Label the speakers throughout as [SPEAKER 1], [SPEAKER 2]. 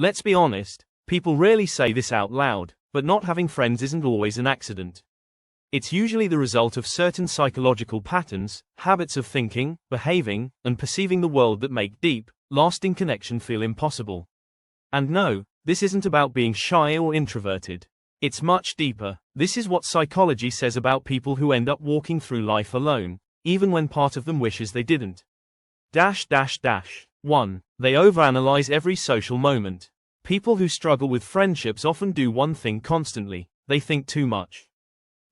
[SPEAKER 1] Let's be honest, people rarely say this out loud, but not having friends isn't always an accident. It's usually the result of certain psychological patterns, habits of thinking, behaving, and perceiving the world that make deep, lasting connection feel impossible. And no, this isn't about being shy or introverted. It's much deeper. This is what psychology says about people who end up walking through life alone, even when part of them wishes they didn't. 1. They overanalyze every social moment. People who struggle with friendships often do one thing constantly: they think too much.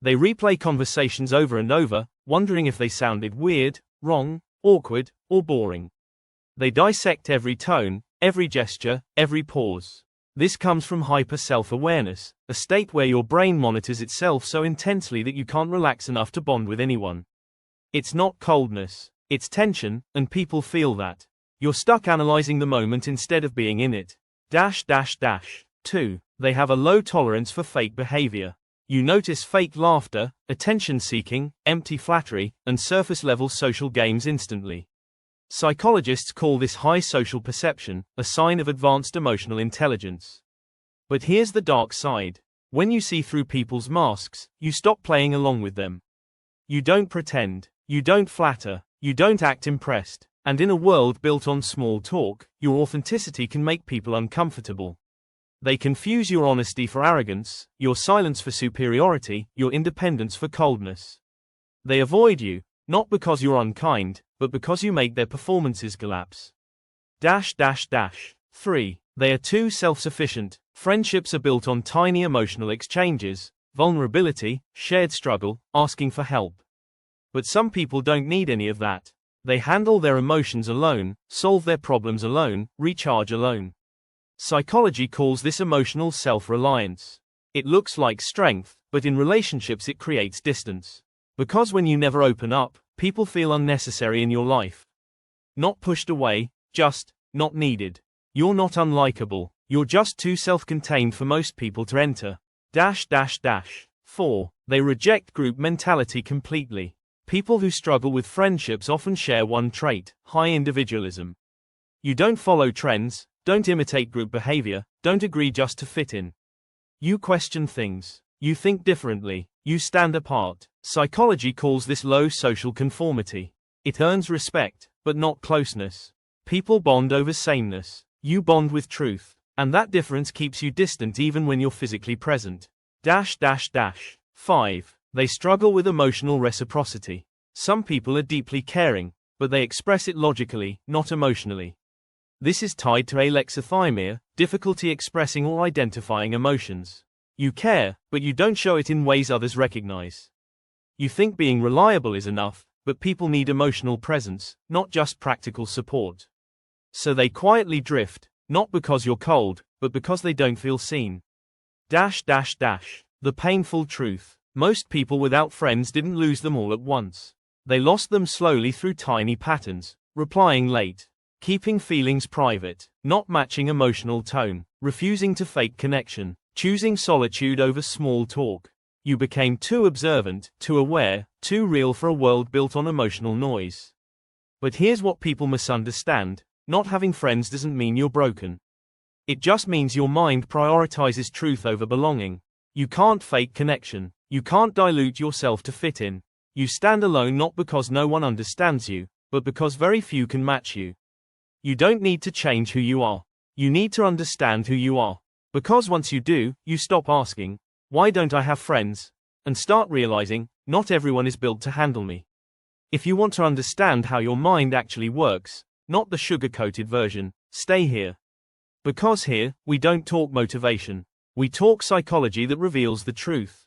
[SPEAKER 1] They replay conversations over and over, wondering if they sounded weird, wrong, awkward, or boring. They dissect every tone, every gesture, every pause. This comes from hyper self-awareness, a state where your brain monitors itself so intensely that you can't relax enough to bond with anyone. It's not coldness, it's tension, and people feel that. You're stuck analyzing the moment instead of being in it. 2. They have a low tolerance for fake behavior. You notice fake laughter, attention-seeking, empty flattery, and surface-level social games instantly. Psychologists call this high social perception, a sign of advanced emotional intelligence. But here's the dark side. When you see through people's masks, you stop playing along with them. You don't pretend, you don't flatter, you don't act impressed. And in a world built on small talk, your authenticity can make people uncomfortable. They confuse your honesty for arrogance, your silence for superiority, your independence for coldness. They avoid you, not because you're unkind, but because you make their performances collapse. 3. They are too self-sufficient. Friendships are built on tiny emotional exchanges, vulnerability, shared struggle, asking for help. But some people don't need any of that. They handle their emotions alone, solve their problems alone, recharge alone. Psychology calls this emotional self-reliance. It looks like strength, but in relationships it creates distance. Because when you never open up, people feel unnecessary in your life. Not pushed away, just not needed. You're not unlikable, you're just too self-contained for most people to enter. 4. They reject group mentality completely. People who struggle with friendships often share one trait: high individualism. You don't follow trends, don't imitate group behavior, don't agree just to fit in. You question things. You think differently. You stand apart. Psychology calls this low social conformity. It earns respect, but not closeness. People bond over sameness. You bond with truth. And that difference keeps you distant even when you're physically present. 5. They struggle with emotional reciprocity. Some people are deeply caring, but they express it logically, not emotionally. This is tied to alexithymia, difficulty expressing or identifying emotions. You care, but you don't show it in ways others recognize. You think being reliable is enough, but people need emotional presence, not just practical support. So they quietly drift, not because you're cold, but because they don't feel seen. The painful truth. Most people without friends didn't lose them all at once. They lost them slowly through tiny patterns: replying late, keeping feelings private, not matching emotional tone, refusing to fake connection, choosing solitude over small talk. You became too observant, too aware, too real for a world built on emotional noise. But here's what people misunderstand: not having friends doesn't mean you're broken. It just means your mind prioritizes truth over belonging. You can't fake connection. You can't dilute yourself to fit in. You stand alone not because no one understands you, but because very few can match you. You don't need to change who you are. You need to understand who you are. Because once you do, you stop asking, "Why don't I have friends?" and start realizing, not everyone is built to handle me. If you want to understand how your mind actually works, not the sugar-coated version, stay here. Because here, we don't talk motivation. We talk psychology that reveals the truth.